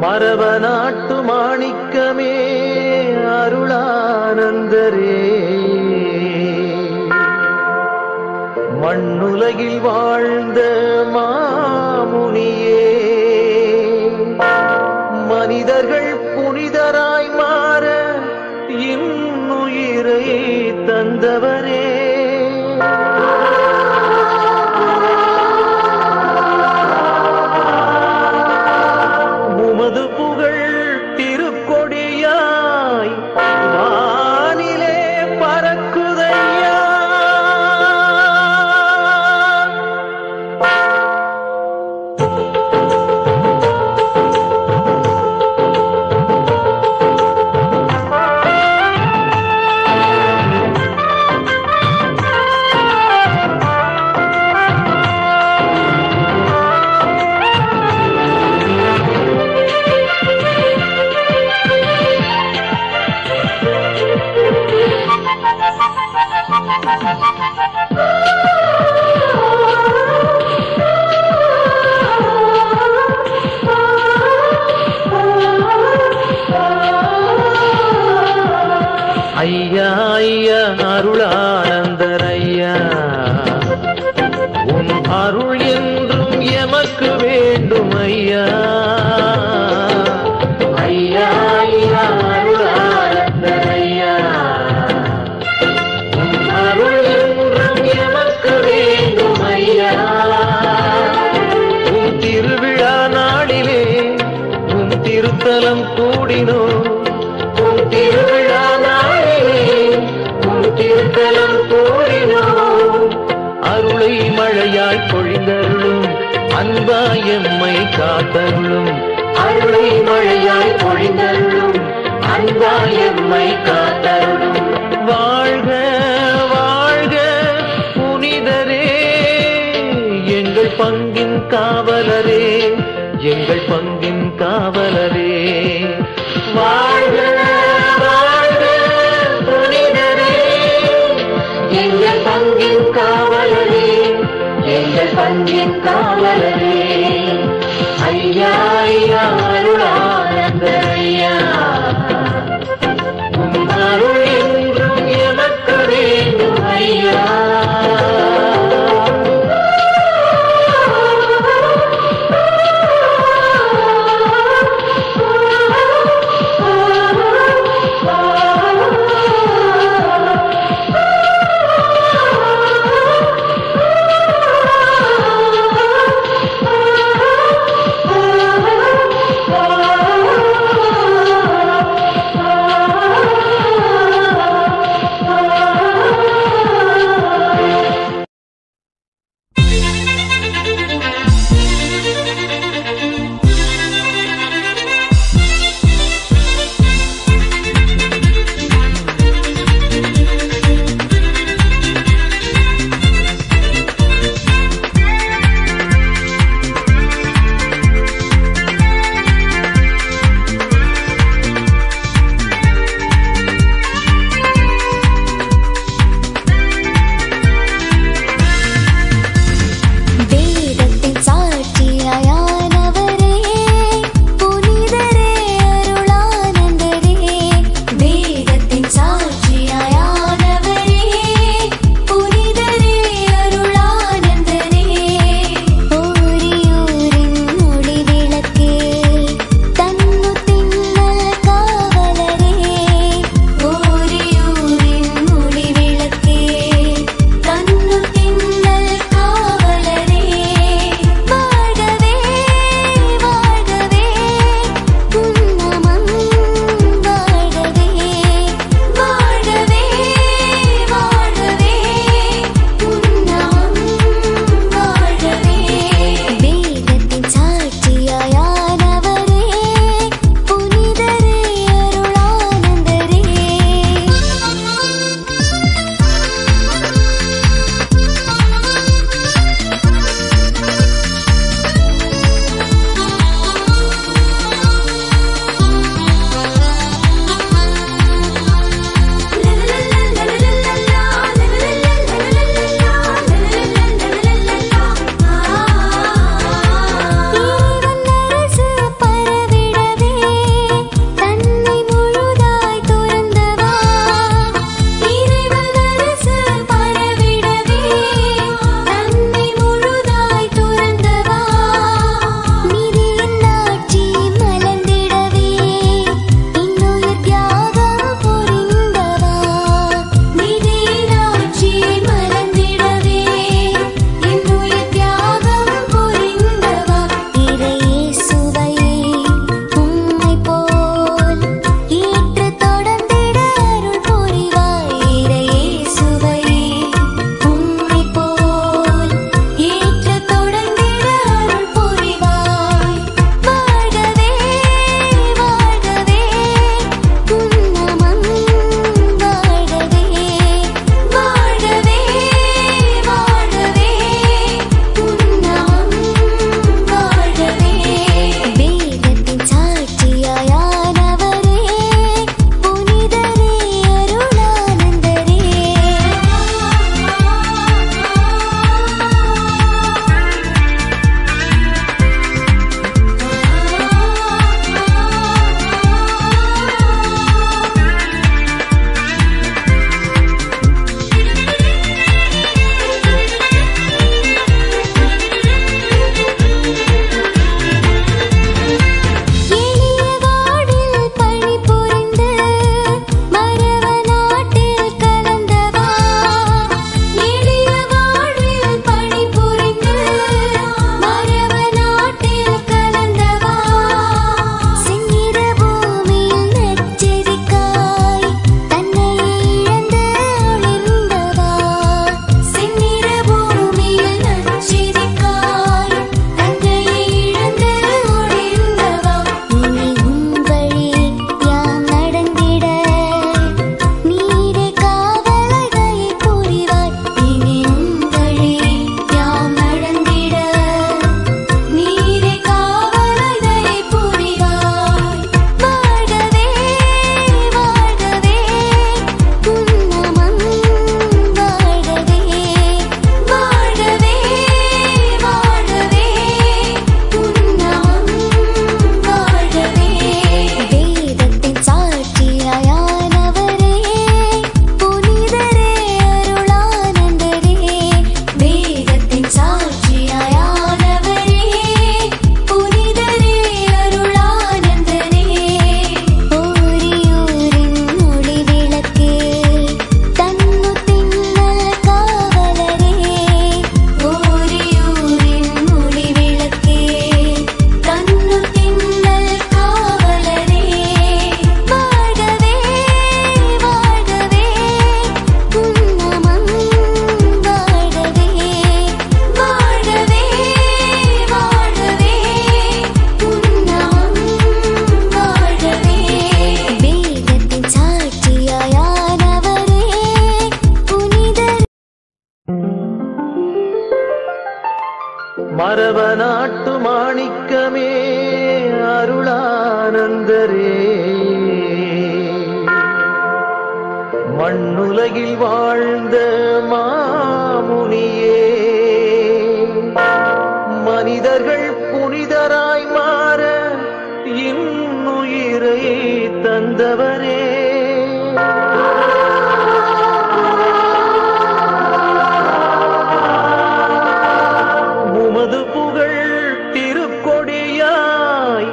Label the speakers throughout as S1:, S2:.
S1: மரவநாட்டு மாணிக்கமே அருளானந்தரே, மண்ணுலகில் வாழ்ந்த மாமுனியே, மனிதர்கள் புனிதராய் மாற இன்னுயிரை தந்தவரே, உமது புகழ் திருக்கொடியாய் வானிலே பறக்குதையா. அருள் என்றும் எமக்கு வேண்டும் ஐயா. ஐயா ஐயா அருளாளர் ஐயா, அருள் என்றும் எமக்கு வேண்டும் ஐயா. உன் திருவிழா நாளிலே உன் திருத்தலம் கூடினோம், உன் திருவிழா நாளிலே உன் திருத்தலம் கூடினோம். அருளை மழையாய் பொழிந்தருளும், அன்பாய் எம்மை காத்தருளும். அருளை மழையாய் பொழிந்தருளும், அன்பாய் எம்மை காத்தருளும். வாழ்க வாழ்க புனிதரே, எங்கள் பங்கின் காவலரே, எங்கள் பங்கின் காவலரே. வாழ்க வாழ்க புனிதரே, எங்கள் பங்கின் காவலரே, எங்கள் பங்கின் காவலரே. ஐயா ஐயா அருளானந்தர் ஐயா, உம் அருள் என்றும் எமக்கு வேண்டும் ஐயா. மரவநாட்டு மாணிக்கமே அருளானந்தரே, மண்ணுலகில் வாழ்ந்த மாமுனியே, மனிதர்கள் புனிதராய் மாற இன்னுயிரை தந்தவரே, உமது புகழ் திருக்கொடியாய்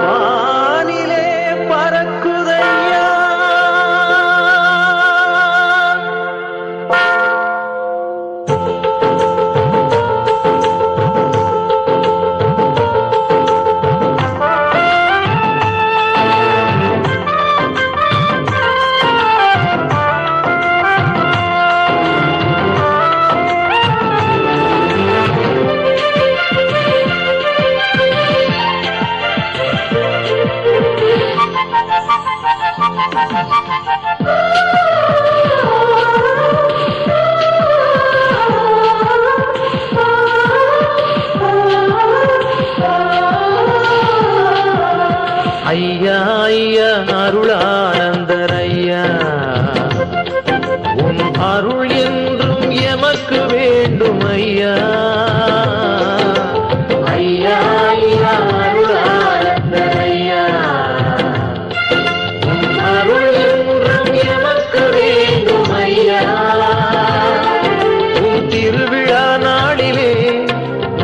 S1: வானிலே பறக்குதையா. ஐயா ஐயா அருளானந்தர் ஐயா, உன் அருள் என்றும் எமக்கு வேண்டும் ஐயா. ஐயா ஐயா அருளானந்தர் ஐயா, உன் அருள் என்றும் எமக்கு வேண்டும் ஐயா. உன் திருவிழா நாளிலே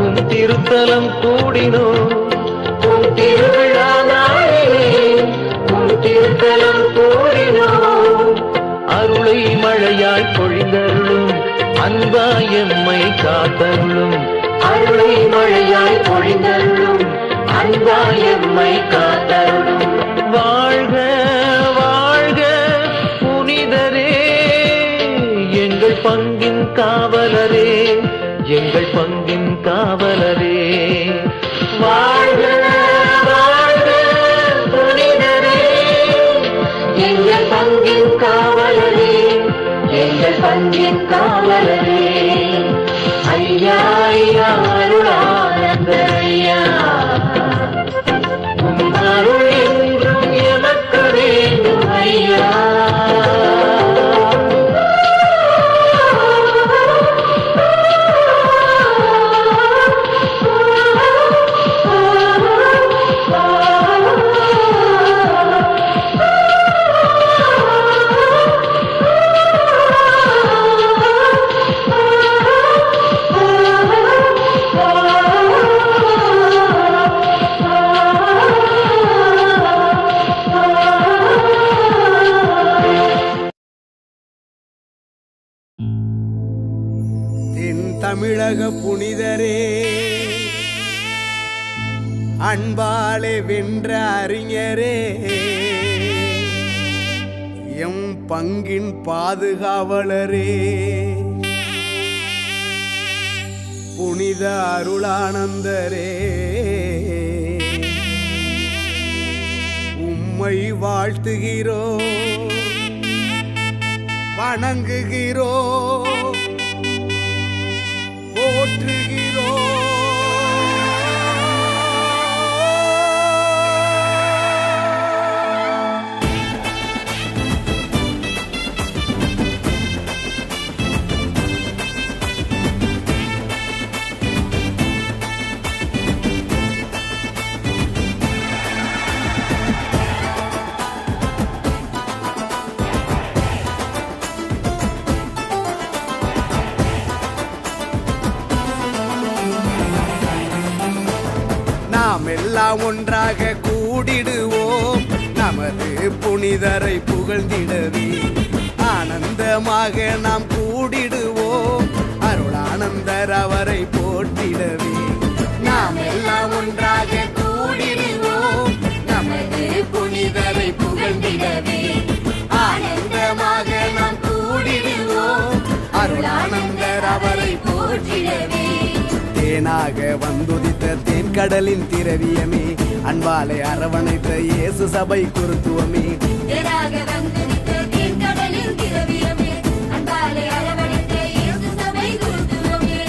S1: உன் திருத்தலம் கூடினோம், உன் திருவிழா திருத்தலம் கூறினோம். அருளை மழையாய் பொழிந்தருளும், அன்பாய் எம்மை காத்தருளும். அருளை மழையாய் பொழிந்தருளும், அன்பாய் எம்மை காத்தருளும். வாழ்க வாழ்க புனிதரே, எங்கள் பங்கின் காவலரே, எங்கள் பங்கின் காவலரே. வாழ்க எங்கள் பங்கின் காவலரே, எங்கள் பங்கின் காவலரே. ஐயா ஐயா அருளானந்தர் ஐயா, உம் அருள் என்றும் எமக்கு வேண்டும் ஐயா.
S2: தமிழக புனிதரே, அன்பாலே வென்ற அறிஞரே, எம் பங்கின் பாதுகாவலரே, புனித அருளானந்தரே, உம்மை வாழ்த்துகிறோம், வணங்குகிறோம், போற்றுகிறோம். நாம் எல்லாம் ஒன்றாக கூடிடுவோம், நமது புனிதரை புகழ்ந்திடவே. ஆனந்தமாக நாம் கூடிடுவோம், அருளானந்தர் அவரை போற்றிடவே. நாம் எல்லாம் ஒன்றாக கூடிடுவோம், நமது புனிதரை புகழ்ந்திடவே. ஆனந்தமாக நாம் கூடிடுவோம், அருளானந்தர் அவரை போற்றிடவே. தேனாக வந்துதித்த தேன்கடலின் திரவியமே, அன்பாலை அரவணைத்த இயேசு சபை குருத்துவமே. தேனாக வந்துதித்த தேன்கடலின் திரவியமே, அன்பாலை அரவணைத்த இயேசு சபை குருத்துவமே.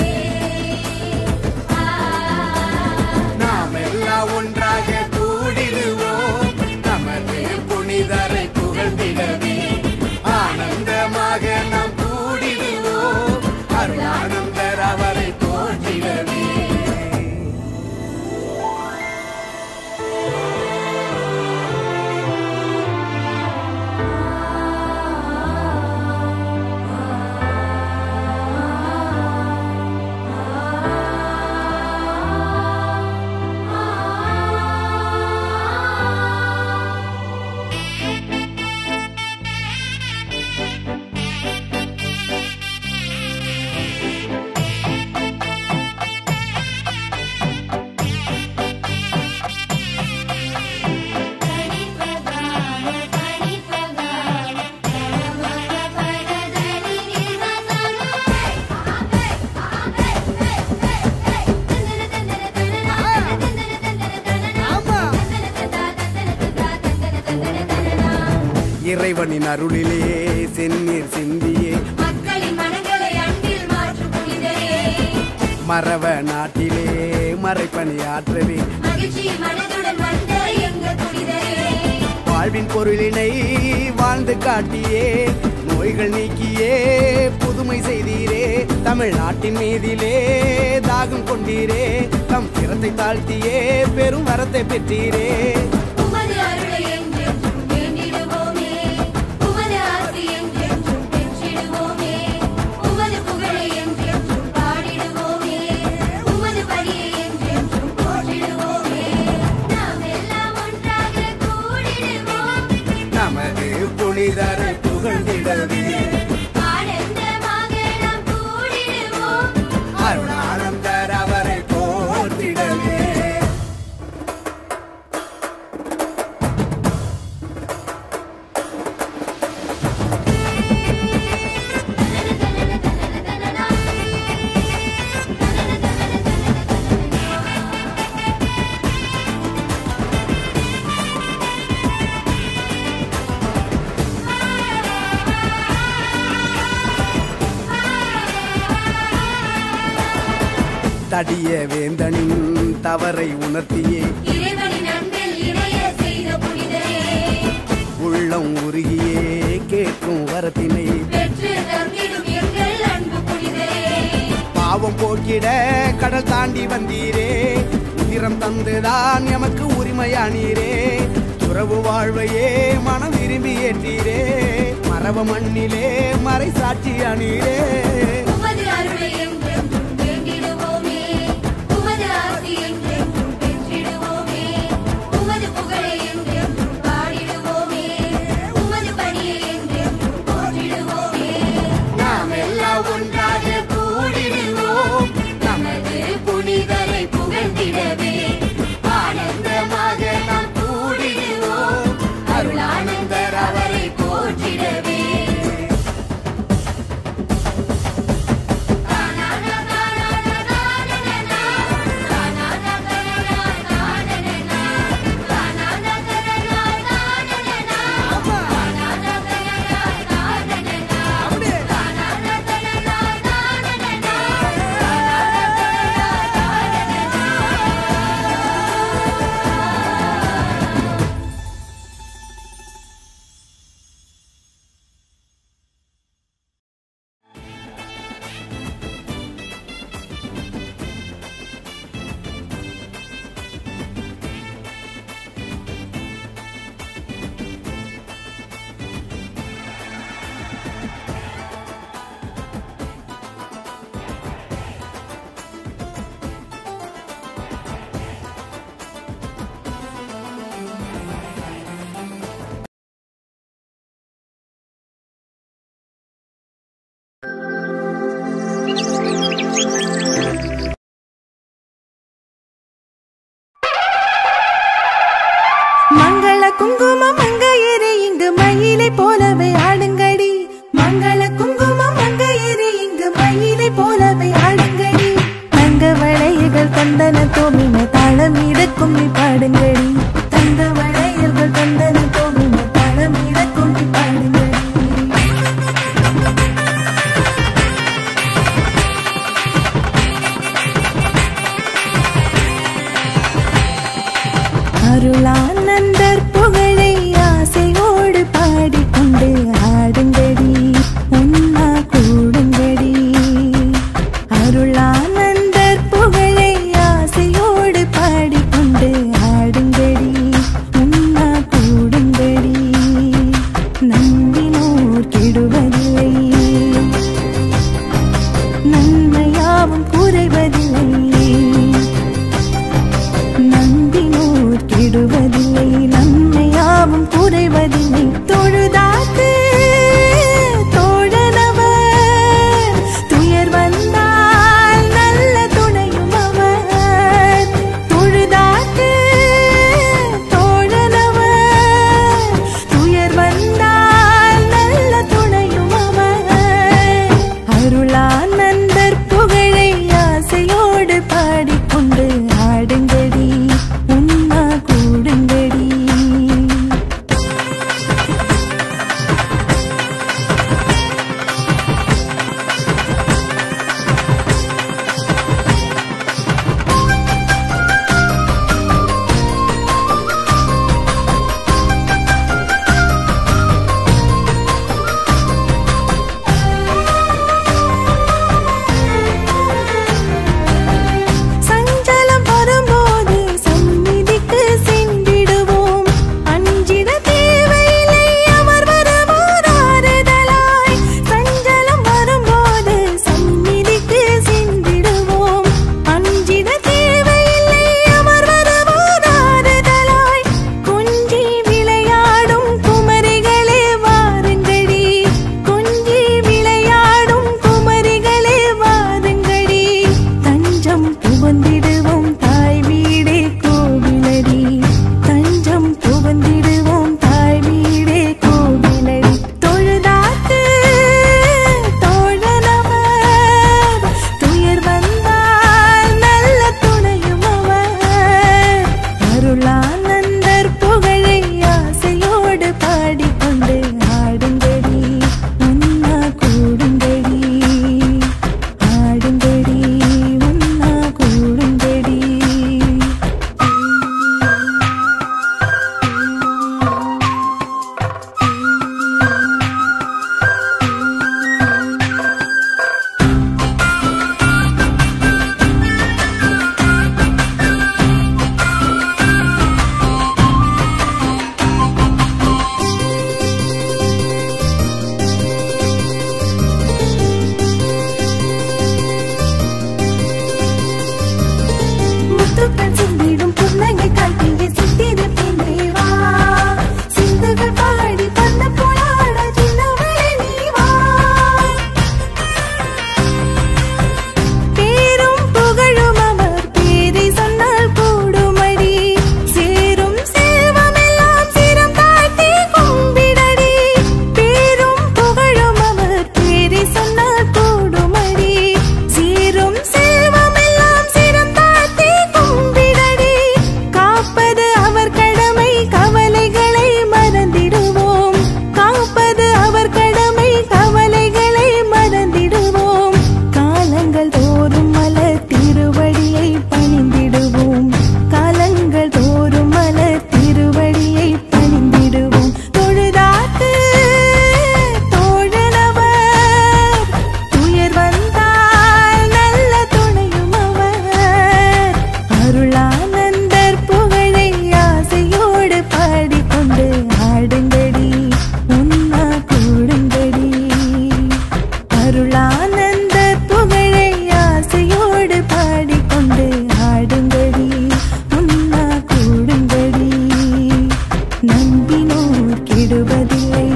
S2: இறைவனின் அருளிலே செந்நீர் சிந்தியே
S3: மக்களின் மனங்களை அன்பில் மாற்றும் புனிதரே
S2: மறவ நாட்டிலே மறைப்பணி ஆற்றவே
S3: மகிழ்ச்சி மனதுடன் வந்த எங்கள் புனிதரே
S2: வாழ்வின் பொருளினை வாழ்ந்து காட்டியே நோய்கள் நீக்கியே புதுமை செய்தீரே தமிழ்நாட்டின் மீதிலே தாகம் கொண்டீரே தம் திறத்தை தாழ்த்தியே பெரும் வரத்தை பெற்றீரே
S3: உமது அருளை என்றென்றும் வேண்டிடுவோமே உமது ஆசி என்றென்றும் பெற்றிடுவோமே உமது புகழை என்றென்றும் பாடிடுவோமே உமது பணியை என்றென்றும் போற்றிடுவோமே நாம் எல்லாம் ஒன்றாக கூடிடுவோம்
S2: நமது புனிதரை புகழ்ந்திடவே
S3: ஆனந்தமாக நாம் கூடிடுவோம்
S2: அருளானந்தர் அவரை போற்றிடவே தடிய வேந்தனின் தவறை உணர்த்தியே
S3: இறைவனின் அன்பில் இணைய செய்த புனிதரே
S2: உள்ளம் உருகியே கேட்கும் வரத்தினை
S3: பெற்று தந்திடும் எங்கள் அன்பு புனிதரே
S2: பாவம் போக்கிட கடல் தாண்டி வந்தீரே உதிரம் தந்துதான் எமக்கு உரிமையானீரே துறவு வாழ்வையே மனம் விரும்பி ஏற்றீரே மரப மண்ணிலே மறை சாட்சியானீரே
S3: உமது அருளை என்றென்றும் வேண்டிடுவோமே உமது ஆசி என்றென்றும் பெற்றிடுவோமே உமது புகழை என்றென்றும் பாடிடுவோமே உமது பணியை என்றென்றும் போற்றிடுவோமே
S2: நாம் எல்லாம் ஒன்றாக கூடிடுவோம்
S3: நமது புனிதரை புகழ்ந்திடவே
S2: ஆனந்தமாக நாம் கூடிடுவோம்
S3: அருளானந்தர் அவரை போற்றிடவே
S4: மங்கள குங்குமம் மங்கையரே இங்கு மயிலை போலவே ஆடுங்கடி மங்கள குங்குமம் மங்கையரே இங்கு மயிலை போலவே ஆடுங்கடி தங்க வளையல்கள் தந்தன தோமின தாளம் இடக்கும் பாடுங்கடி தங்க வளையல்கள் தந்தன தோமின தாளம் இடக்கும் பாடுங்கடி அருளானந்தர் புகழை ஆசையோடு பாடிக்கொண்டு ஆடுங்கடி உன்னா கூடுங்கடி அருளானந்தர் புகழை ஆசையோடு பாடிக்கொண்டு ஆடுங்கடி உன்னா கூடுங்கடி நம்பினோர் கெடுவதில்லை நன்மையாவும் குறைவதில்லை நம்பினோர் கெடுவதில்லை நன்மையாவும் குறைவதில்லை தொழுதா அருளானந்தர் புகழை ஆசையோடு பாடிக்கொண்டு ஆடுங்கடி உண்ணா கூடுங்கடி. அருளானந்தர் புகழை ஆசையோடு பாடிக்கொண்டு ஆடுங்கடி உண்ணா கூடுங்கடி. நம்பினோர் கெடுவதில்லை,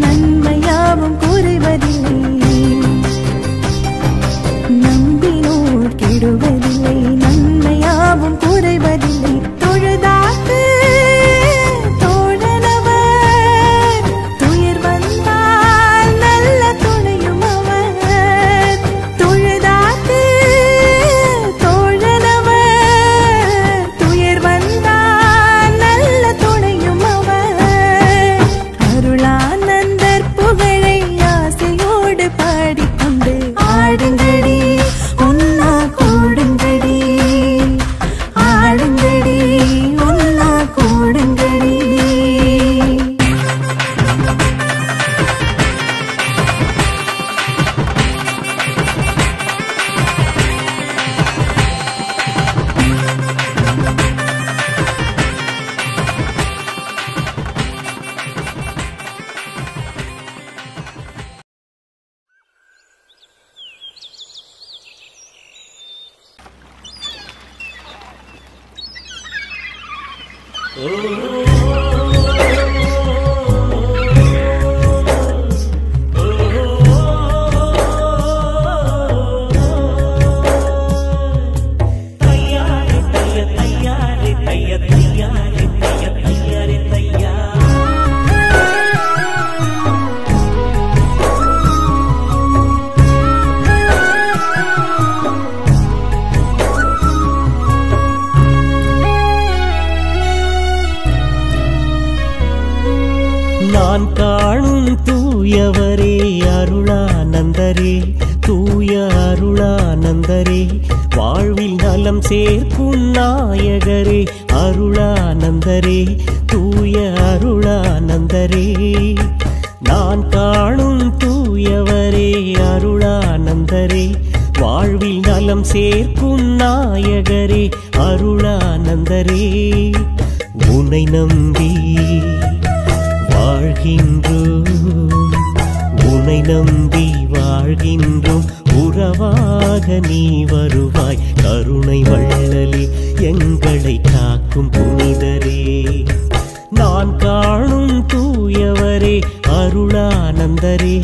S4: நன்மையாவும் குறைவதில்லை. நம்பினோர் கெடுவதில்லை, நன்மையாவும் குறைவதில்லை. தொழுதாக்கு தோழனவர், துயர் வந்தால் நல்ல துணையும் அவர். தொழுதாக்கு தோழனவர், துயர் வந்தால் நல்ல துணையும் அவர். அருளானந்தர் புகழை ஆசையோடு பாடிக்கொண்டு ஆடுங்கடி உண்ணா கூடுங்கடி. ஆடுங்கடி உண்ணா கூடுங்கடி.
S5: நான் காணும் தூயவரே அருளானந்தரே, தூய அருளானந்தரே, வாழ்வில் நலம் சேர்க்கும் நாயகரே அருளானந்தரே, தூய அருளானந்தரே. நான் காணும் தூயவரே அருளானந்தரே, வாழ்வில் நலம் சேர்க்கும் நாயகரே அருளானந்தரே. உன்னை நம்பி வாழ்கின்றோம், உன்னை நம்பி வாழ்கின்றோம். உறவாக நீ வருவாய் கருணை வள்ளலே, எங்களை காக்கும் புனிதரே. நான் காணும் தூயவரே அருளானந்தரே,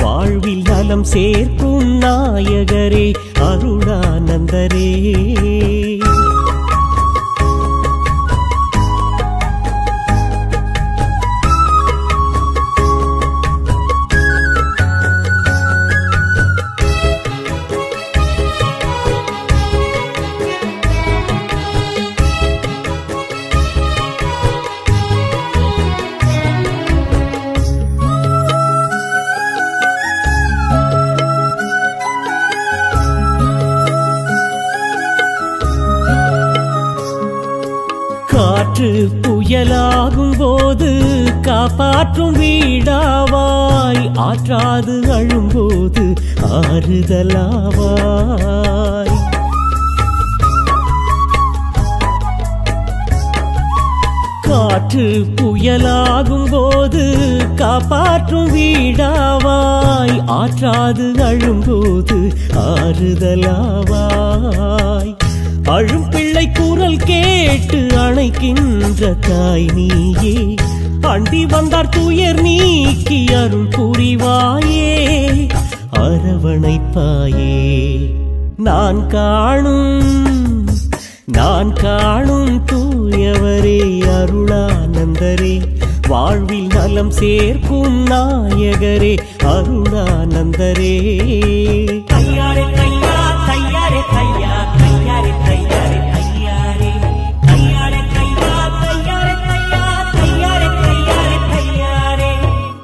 S5: வாழ்வில் நலம் சேர்க்கும் நாயகரே அருளானந்தரே. காற்று புயலாகும் போது காப்பாற்றும் வீடாவாய், ஆற்றாது அழும்போது ஆறுதலாவாய். காற்று புயலாகும் போது காப்பாற்றும் வீடாவாய், ஆற்றாது அழும்போது ஆறுதலாவாய். அழும் பிள்ளை குரல் கேட்டு அணைக்கின்ற தாய் நீயே, அண்டி வந்தார் துயர் நீக்கி அருள் புரிவாயே அரவணைப்பாயே. நான் காணும் தூயவரே அருளானந்தரே, வாழ்வில் நலம் சேர்க்கும் நாயகரே அருளானந்தரே. தையாரே தையா தையாரே தையா தையாரே தையாரே தையாரே தையாரே தையா தையாரே தையா தையாரே தையாரே தையாரே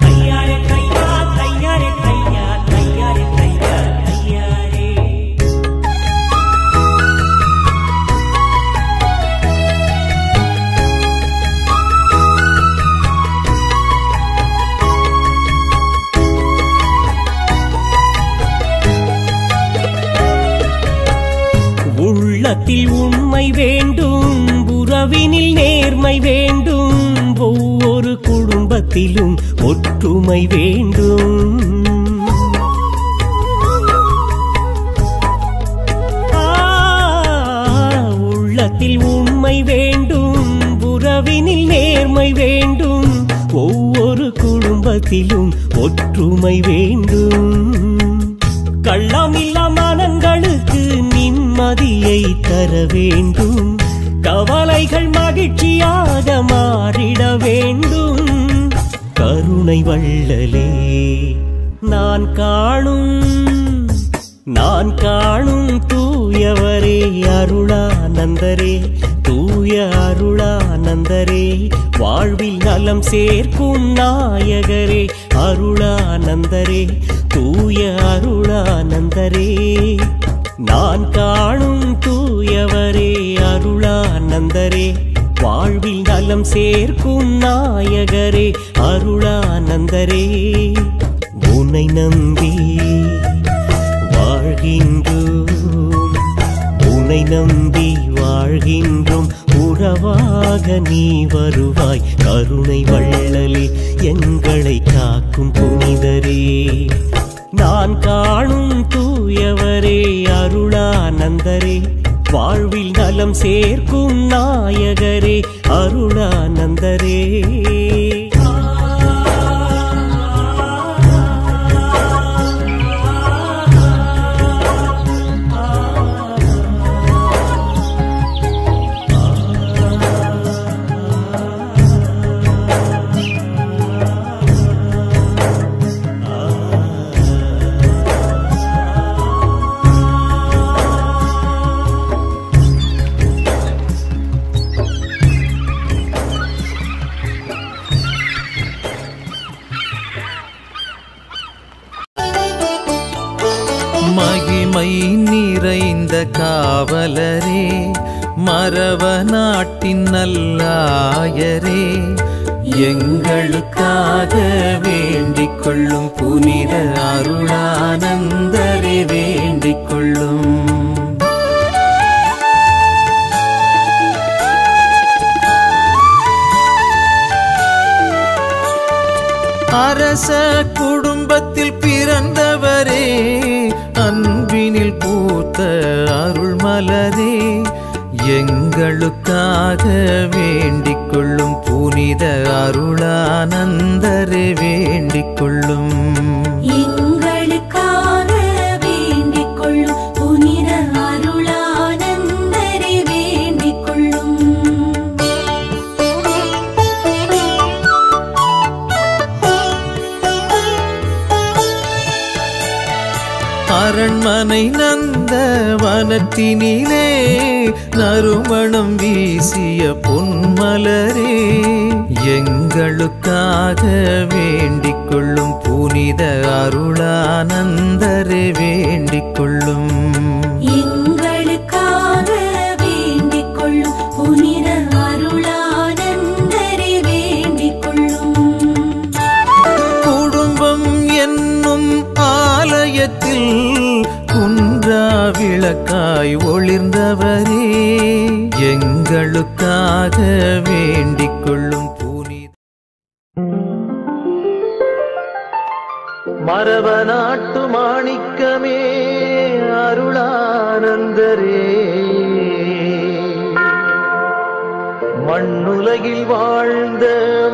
S5: தையாரே தையா தையாரே தையா தையாரே தையா தையாரே. உள்ளத்தில் உண்மை வேண்டும், உறவினில் நேர்மை வேண்டும், ஒவ்வொரு குடும்பத்திலும் ஒற்றுமை வேண்டும். உள்ளத்தில் உண்மை வேண்டும், உறவினில் நேர்மை வேண்டும், ஒவ்வொரு குடும்பத்திலும் ஒற்றுமை வேண்டும். கள்ளமில்லா மனங்களுக்கு நிம்மதியை தர வேண்டும், கவலைகள் மகிழ்ச்சியாக மாறிட வேண்டும். கருணை வள்ளலே நான் காணும் தூயவரே அருளானந்தரே, தூய அருளானந்தரே, வாழ்வில் நலம் சேர்க்கும் நாயகரே அருளானந்தரே, தூய அருளானந்தரே. நான் காணும் தூயவரே அருளானந்தரே, வாழ்வில் நலம் சேர்க்கும் நாயகரே அருளானந்தரே. உன்னை நம்பி வாழ்கின்றோம், உன்னை நம்பி வாழ்கின்றோம், உறவாக நீ வருவாய் கருணை வள்ளலே, எங்களை காக்கும் புனிதரே. நான் காணும் தூயவரே அருளானந்தரே, வாழ்வில் நலம் சேர்க்கும் நாயகரே அருளானந்தரே.
S6: மகிமை நிறைந்த காவலரே, மறவ நாட்டின் நல்லாயரே, எங்களுக்காக வேண்டிக் கொள்ளும் புனித அருளானந்தரே வேண்டிக் கொள்ளும். அரச குடும்பத்தில் பிறந்தவரே, அன்பினில் பூத்த அருள் மலரே, எங்களுக்காக வேண்டிக் கொள்ளும் புனித அருளானந்தரே வேண்டிக் கொள்ளும்.
S3: எங்களுக்காக வேண்டிக் கொள்ளும் புனித அருளானந்தரே வேண்டிக் கொள்ளும்.
S6: அரண்மனை நந்த வனத்தினிலே நறுமணம் வீசிய பொன்மலரே, எங்களுக்காக வேண்டிக் கொள்ளும் புனித அருளானந்தரே வேண்டிக் கொள்ளும்.
S3: எங்களுக்காக வேண்டிக் கொள்ளும் புனித அருளானந்தரே வேண்டிக் கொள்ளும்.
S6: குடும்பம் என்னும் ஆலயத்தில் குன்றா விளக்காய் ஒளிர்ந்தவரே, எங்களுக்காக வேண்டிக் கொள்ளும் புனித. மரவ நாட்டு மாணிக்கமே அருளானந்தரே, மண்ணுலகில் வாழ்ந்த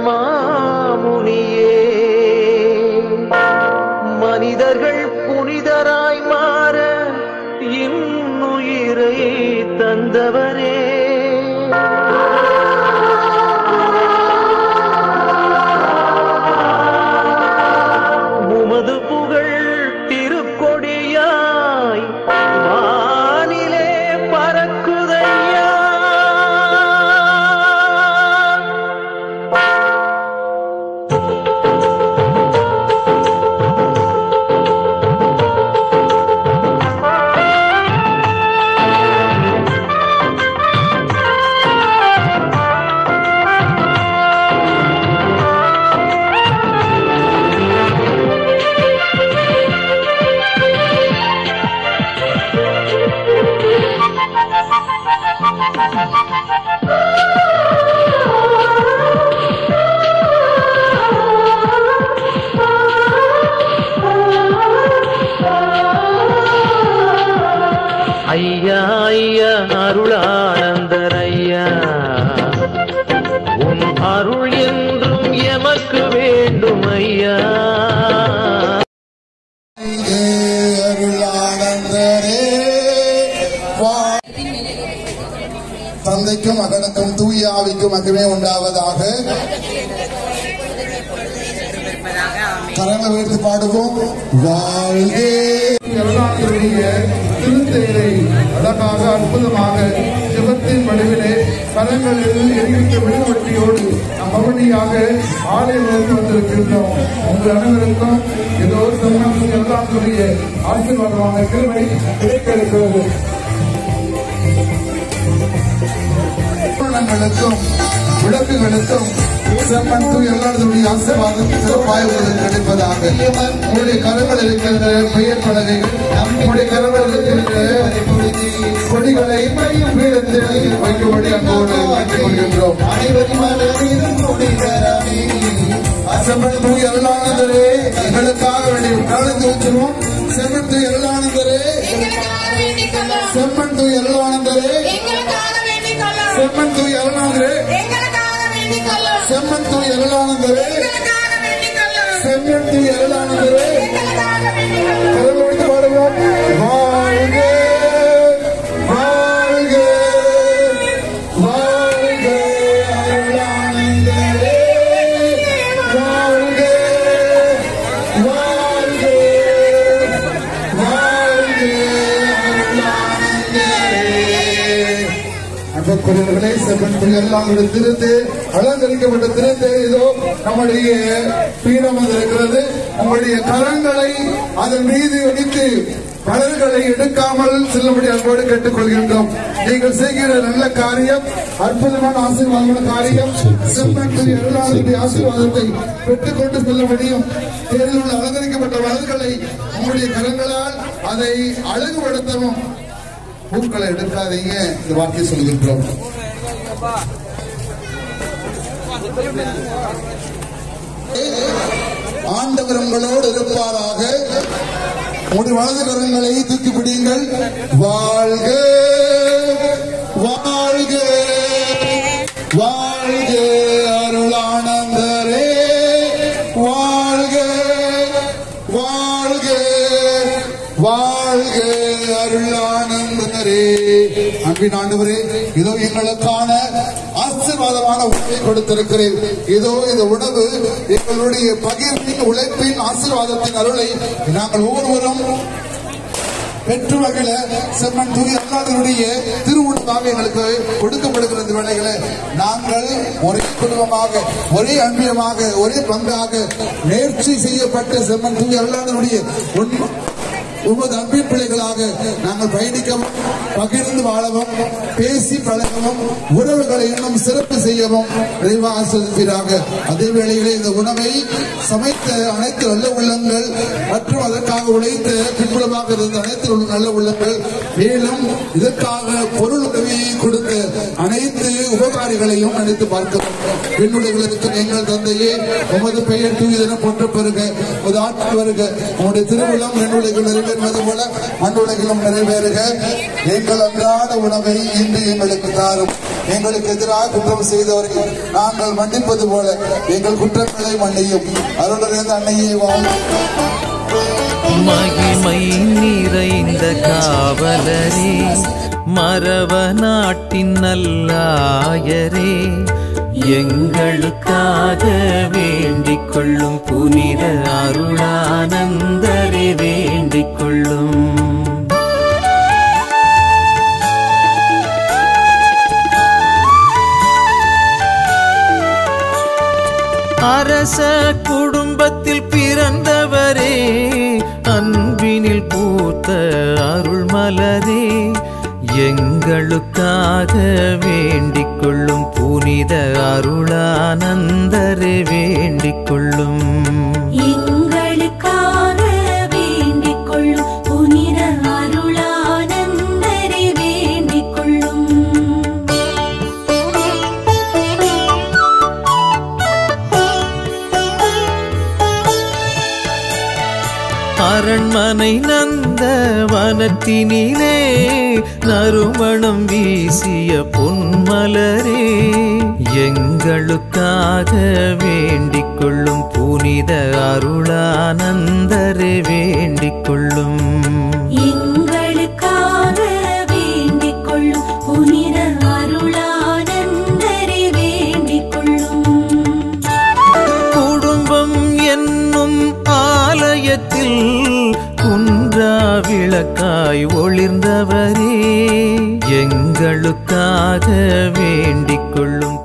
S6: மாமுனியே, மனிதர்கள் புனிதராய் மாற இன்னுயிரை தந்தவரே, உமது புகழ் திருக்கொடியாய் வானிலே பறக்குதையா. ஐயா ஐயா அருளானந்தர் ஐயா, உன் அருள் என்றும் எமக்கு வேண்டும் ஐயா.
S7: தந்தைக்கும் மகனுக்கும் தூய ஆவிக்கும் மகிமை உண்டாவதாக. கரங்களை வைத்து பாடுவோம். வாழ்கே திருத்தேரை அழகாக அற்புதமாக சிவத்தின் வடிவிலே கரங்களில் எரிவித்த விடுவட்டியோடு மறுபடியாக ஆலயத்திற்கு வந்திருக்கின்றோம். உங்கள் அனைவருக்கும் ஏதோ சமயம் எல்லாம் சொல்லிய ஆசீர்வாதமான கிருபை கிடைக்க இருக்கிறது. விளக்குகளுக்கும் செம்மன் எல்லாருடைய ஆசீர்வாதம் சிறப்பாக கிடைப்பதாக. உங்களுடைய கரங்கள் இருக்கின்ற பெயர் பலகைகள், நம்முடைய கரங்கள் இருக்கின்ற கொடிகளை பீடத்தில் வைக்கும்படி அங்கோடு கேட்டுக் கொள்கின்றோம். செம்மன் தூய் அருளானந்தரே, எங்களுக்காக வேண்டிய கலந்து வச்சிருவோம். செம்மன் தூய் அருளானந்தரே, செம்மன் தூய் அருளானந்தரே, செம்மன் தூய் அருளானந்தரே, செம்மன் தூய் அருளானந்தரே, செம்மன் தூய் அருளானந்தரே. கரவழைத்து பாடுவோம். வாழ்க வாழ்க வாழ்க அருளானந்தரே, வாழ்க வாழ்க வாழ்க அன்புக்குரியவர்களே, செம்மன் தூய் அருளானந்தரே திருத்தே அலங்கரிக்கப்பட்ட திருத்தே இதோ நம்முடைய பீடம் இருக்கிறது. நம்முடைய கரங்களை அதன் மீது வைத்து மலர்களை எடுக்காமல் செல்லும்படி அன்போடு கேட்டுக் கொள்கின்றோம். நீங்கள் செய்கிற நல்ல காரியம், அற்புதமான ஆசீர்வாதமான காரியம், செம்மன் தூய் அருளானந்தருடைய ஆசீர்வாதத்தை பெற்றுக்கொண்டு செல்லும்படியும் தேரில் உள்ள அலங்கரிக்கப்பட்ட மலர்களை நம்முடைய கரங்களால் அதை அழகுபடுத்தவும். பூக்களை எடுக்காதீங்க, இந்த வார்த்தையை சொல்கின்றோம். ஆண்டவர் உங்களோடு இருப்பாராக. உங்களுடைய வலது கரங்களை தூக்கி பிடியுங்கள். வாழ்க வாழ்க வாழ்க அருளானந்தரே, வாழ்க வாழ்க வாழ்க அருளானந்தரே. அன்பின் ஆண்டவரே, இதோ எங்களுக்கான ஆசீர்வாதமான உணவை கொடுத்திருக்கிறேன். இதோ இந்த உணவு எங்களுடைய பகிர்வின் உழைப்பின் ஆசீர்வாதத்தின் அருளை நாங்கள் ஒவ்வொருவரும் பெற்று மகிழ செம்மன் தூய் அருளானந்தருடைய திருவுணவாக எங்களுக்கு கொடுக்கப்படுகிற இந்த வேளைகளை நாங்கள் ஒரே குடும்பமாக, ஒரே அன்பியமாக, ஒரே பங்காக நேர்ச்சி செய்யப்பட்ட செம்மன் தூய் அருளானந்தருடைய உமது அன்பின் பிள்ளைகளாக நாங்கள் பயணிக்கவும், பகிர்ந்து வாழவும், பேசி பழகவும், உறவுகளை இன்னும் சிறப்பு செய்யவும் விரைவாக ஆசிர்வதிப்பீராக. அதே வேளையிலே இந்த உணவை சமைத்த அனைத்து நல்ல உள்ளங்கள் மற்றும் அதற்காக உழைத்த பின்புலமாக இருந்த அனைத்து நல்ல உள்ளங்கள், மேலும் இதற்காக பொருள் உதவியை கொடுத்த அனைத்து உபகாரிகளையும் நினைத்து பார்க்கிறோம். பெண்ணுடைகளுக்கு எங்கள் தந்தையே, உமது பெயர் தூயதென போற்ற பெறுக, உமது ஆட்சி வருக, உங்களுடைய திருவிழம் பெண்ணுடைகள் நிறைவேறுவது போல மண்ணுலகிலும் நிறைவேறுக. எங்கள் அன்றாட உணவை இன்று எங்களுக்கு தாரும். எங்களுக்கு எதிராக குற்றம் செய்தவர்கள் நாங்கள் மன்னிப்பது போல எங்கள் குற்றங்களை மன்னியும். அருளிருந்த அன்னையே வாழும்.
S8: மகிமை நிறைந்த காவலரே, மரவ நாட்டின் நல்லாயரே, எங்களுக்காக வேண்டிக் கொள்ளும். புனித அருளானந்தரே வேண்டிக் கொள்ளும். அரச குடும்பத்தில் பிறந்தவரே, அன்பினில் பூத்த அருள் மலரே, எங்களுக்காக வேண்டிக் கொள்ளும். புனித அருளானந்தரே வேண்டிக் கொள்ளும்.
S3: எங்களுக்காக வேண்டிக் கொள்ளும். புனித அருளானந்தரே வேண்டிக் கொள்ளும்.
S8: அரண்மனை நந்த வனத்தினிலே நறுமணம் வீசிய பொன்மலரே எங்களுக்காக வேண்டிக் கொள்ளும் புனித அருளானந்தரே வேண்டிக் கொள்ளும்
S3: எங்களுக்காக வேண்டிக் கொள்ளும் புனித அருளானந்தரே வேண்டிக் கொள்ளும்
S8: குடும்பம் என்னும் ஆலயத்தில் குன்றா விளக்காய் ஒளிர்ந்தவரே எங்களுக்காக வேண்டிக் கொள்ளும்